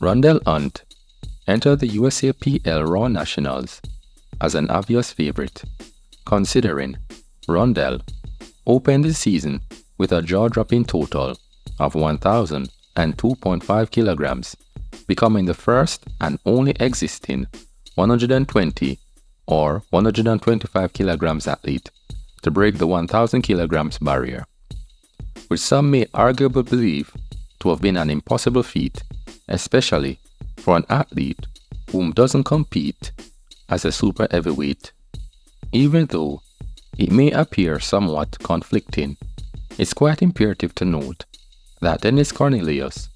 Rondel Hunte entered the USAPL Raw Nationals as an obvious favorite, considering Rondel opened the season with a jaw-dropping total of 1,002.5 kilograms, becoming the first and only existing 120 or 125 kilograms athlete to break the 1,000 kilograms barrier, which some may arguably believe to have been an impossible feat, especially for an athlete whom doesn't compete as a super heavyweight. Even though it may appear somewhat conflicting, it's quite imperative to note that Dennis Cornelius,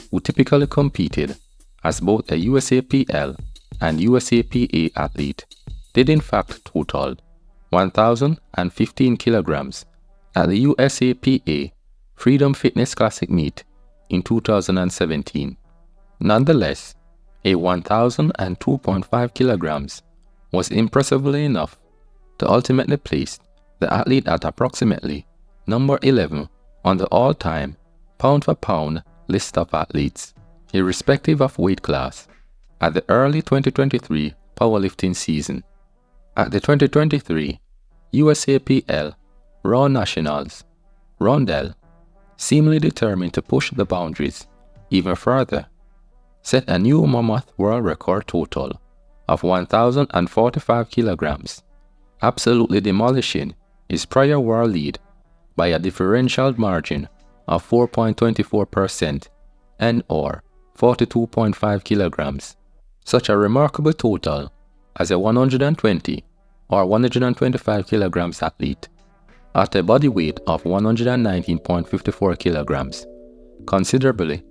who typically competed as both a USAPL and USAPA athlete, did in fact total 1,015 kilograms at the USAPA Freedom Fitness Classic meet in 2017. Nonetheless, a 1,002.5 kilograms was impressively enough to ultimately place the athlete at approximately number 11 on the all-time pound-for-pound list of athletes, irrespective of weight class, at the early 2023 powerlifting season. At the 2023 USAPL Raw Nationals, Rondel, seemingly determined to push the boundaries even further, set a new mammoth world record total of 1,045 kilograms, absolutely demolishing his prior world lead by a differential margin of 4.24% and/or 42.5 kilograms. Such a remarkable total as a 120 or 125 kilograms athlete at a body weight of 119.54 kilograms considerably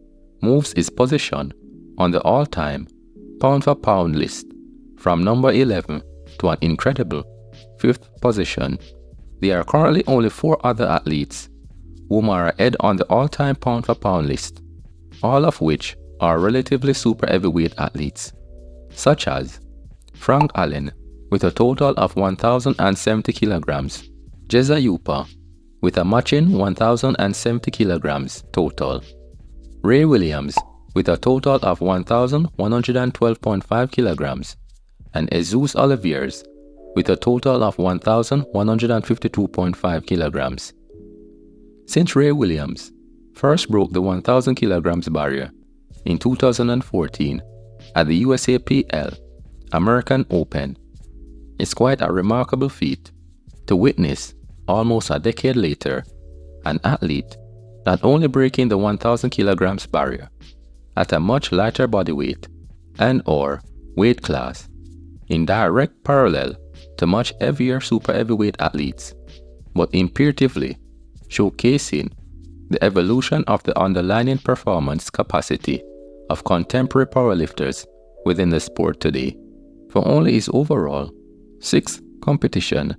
moves his position on the all-time pound-for-pound list from number 11 to an incredible 5th position. There are currently only 4 other athletes whom are ahead on the all-time pound-for-pound list, all of which are relatively super heavyweight athletes, such as Frank Allen with a total of 1,070 kilograms, Jeza Yupa with a matching 1,070 kilograms total, Ray Williams with a total of 1,112.5 kilograms, and Jesus Oliviers with a total of 1,152.5 kilograms. Since Ray Williams first broke the 1,000 kilograms barrier in 2014 at the USAPL American Open, it's quite a remarkable feat to witness almost a decade later an athlete not only breaking the 1,000 kilograms barrier at a much lighter body weight and/or weight class, in direct parallel to much heavier super heavyweight athletes, but imperatively showcasing the evolution of the underlying performance capacity of contemporary powerlifters within the sport today. For only his overall 6th competition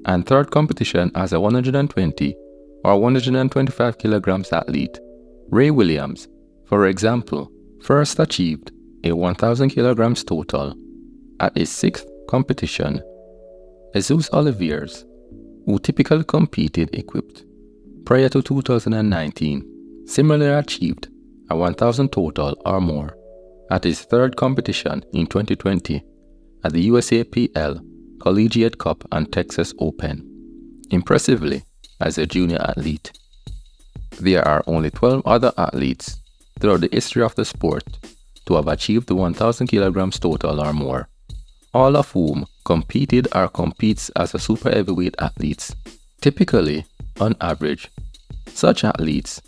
and 3rd competition as a 120 or 125 kilograms athlete, Ray Williams, for example, first achieved a 1,000 kilograms total at his 6th competition. Jesus Oliviers, who typically competed equipped prior to 2019, similarly achieved a 1,000 total or more at his 3rd competition in 2020 at the USAPL Collegiate Cup and Texas Open, impressively as a junior athlete. There are only 12 other athletes throughout the history of the sport to have achieved the 1,000 kilograms total or more, all of whom competed or competes as a super heavyweight athletes. Typically, on average, such athletes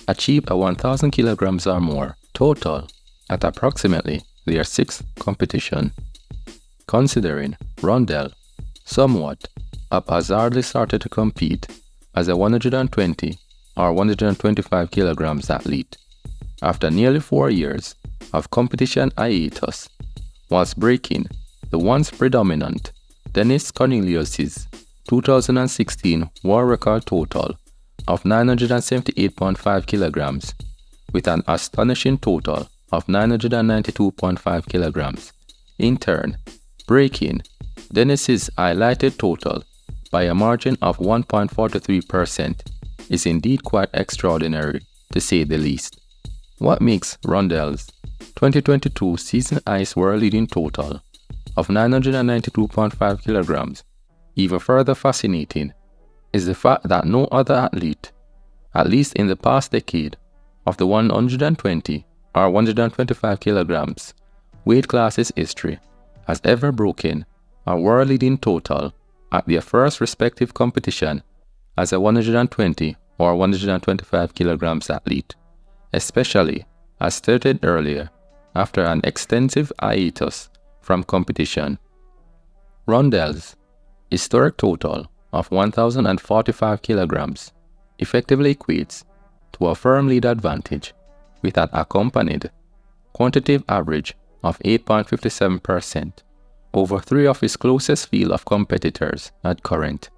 achieve a 1,000 kilograms or more total at approximately their 6th competition. Considering Rondel somewhat haphazardly started to compete as a 120 or 125 kilograms athlete after nearly 4 years of competition hiatus, whilst breaking the once predominant Dennis Cornelius' 2016 world record total of 978.5 kilograms with an astonishing total of 992.5 kilograms, in turn breaking Dennis's highlighted total by a margin of 1.43% is indeed quite extraordinary, to say the least. What makes Rondel's 2022 season ice world leading total of 992.5 kilograms. Even further fascinating is the fact that no other athlete, at least in the past decade, of the 120 or 125 kilograms weight classes history has ever broken a world leading total at their first respective competition as a 120 or 125 kilograms athlete, especially, as stated earlier, after an extensive hiatus from competition. Rondel's historic total of 1,045 kilograms effectively equates to a firm lead advantage with an accompanied quantitative average of 8.57% over three of his closest field of competitors at current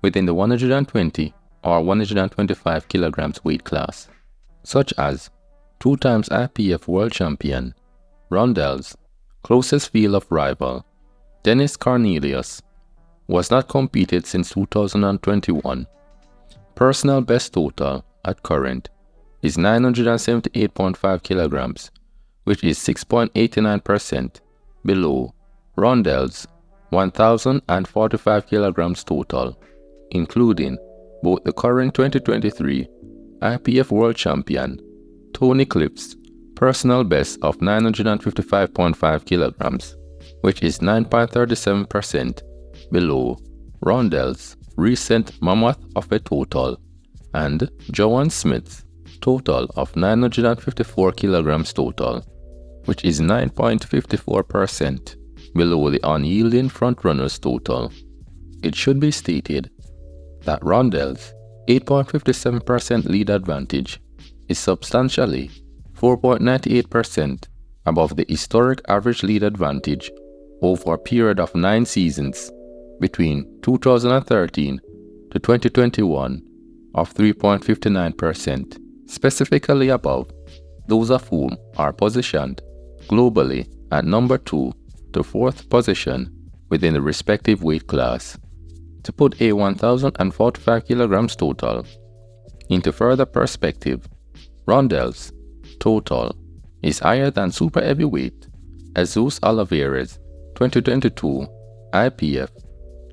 within the 120 or 125 kilograms weight class, such as 2 times IPF world champion Rondel's closest field of rival, Dennis Cornelius, was not competed since 2021. Personal best total at current is 978.5 kilograms, which is 6.89% below Rondel's 1,045 kilograms total, including both the current 2023 IPF world champion Tony Cliff's personal best of 955.5 kilograms, which is 9.37% below Rondel's recent mammoth of a total, and Joanne Smith's total of 954 kilograms total, which is 9.54% below the unyielding frontrunner's total. It should be stated that Rondel's 8.57% lead advantage is substantially 4.98% above the historic average lead advantage over a period of 9 seasons between 2013 to 2021 of 3.59%, specifically above those of whom are positioned globally at number 2 to 4th position within the respective weight class. To put a 1,045 kilograms total into further perspective, Rondel's total is higher than super heavyweight Jesus Oliveira's 2022 IPF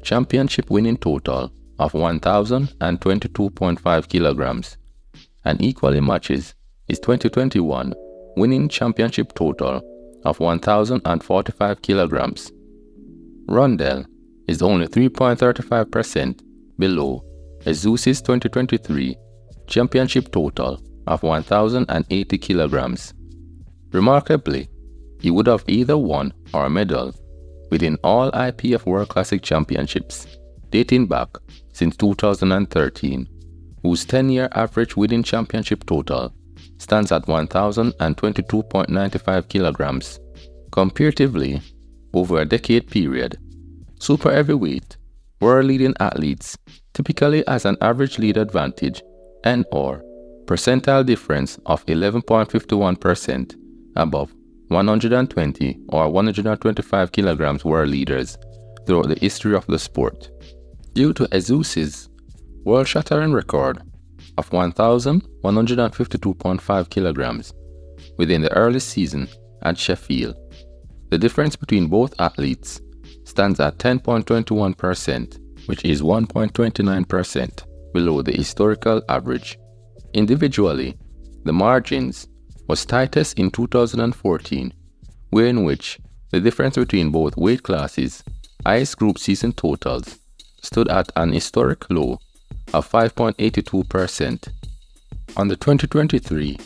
championship winning total of 1,022.5 kilograms, and equally matches his 2021 winning championship total of 1,045 kilograms. Rondel is only 3.35% below Jesus' 2023 championship total of 1,080 kilograms. Remarkably, he would have either won or medaled within all IPF World Classic Championships dating back since 2013, whose 10-year average winning championship total stands at 1,022.95 kilograms. Comparatively, over a decade period, super heavyweight world-leading athletes typically has an average lead advantage and/or percentile difference of 11.51% above 120 or 125 kilograms world leaders throughout the history of the sport. Due to Jesus' world-shattering record of 1,152.5 kilograms within the early season at Sheffield, the difference between both athletes stands at 10.21%, which is 1.29% below the historical average. Individually, the margins was tightest in 2014, in which the difference between both weight classes' highest group season totals stood at an historic low of 5.82%. On the 2023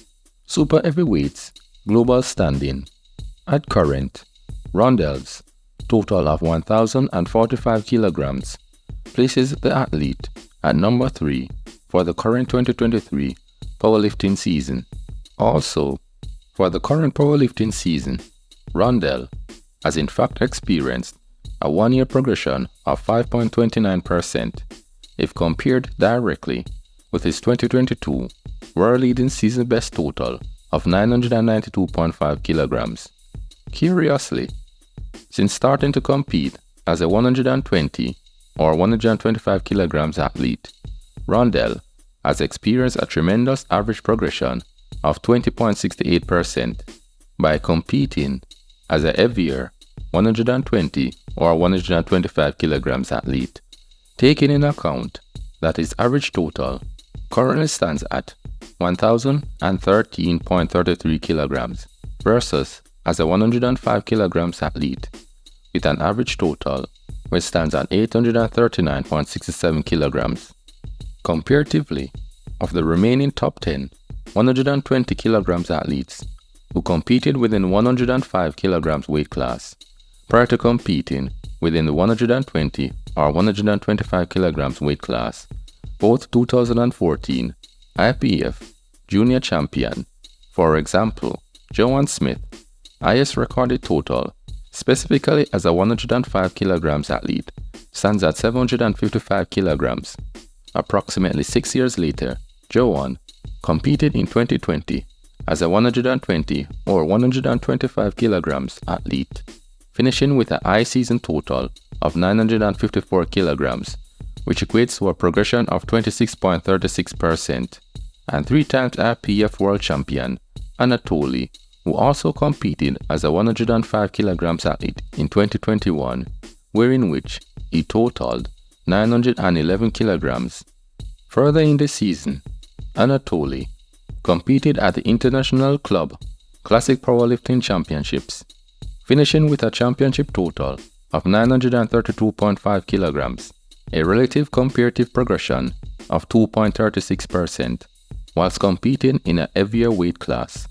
Super Heavyweights Global Standing, at current, Rondel's total of 1,045 kilograms places the athlete at number 3 for the current 2023 powerlifting season. Also, for the current powerlifting season, Rondel has in fact experienced a 1-year progression of 5.29% if compared directly with his 2022 world-leading season best total of 992.5 kilograms. Curiously, since starting to compete as a 120 or 125 kilograms athlete, Rondel has experienced a tremendous average progression of 20.68%, by competing as a heavier 120 or 125 kilograms athlete, taking in account that his average total currently stands at 1,013.33 kilograms versus as a 105 kilograms athlete with an average total which stands at 839.67 kilograms. Comparatively, of the remaining top 10 120 kilograms athletes who competed within 105 kilograms weight class prior to competing within the 120 or 125 kilograms weight class, both 2014 IPF Junior Champion, for example, Joanne Smith, highest recorded total, specifically as a 105 kilograms athlete, stands at 755 kilograms. Approximately 6 years later, Joanne competed in 2020 as a 120 or 125 kilograms athlete, finishing with a high season total of 954 kilograms, which equates to a progression of 26.36%, and 3-time IPF World Champion Anatoly, who also competed as a 105 kilograms athlete in 2021, wherein which he totaled 911 kilograms. Further in the season, Anatoly competed at the International Club Classic Powerlifting Championships, finishing with a championship total of 932.5 kilograms, a relative comparative progression of 2.36%, whilst competing in a heavier weight class.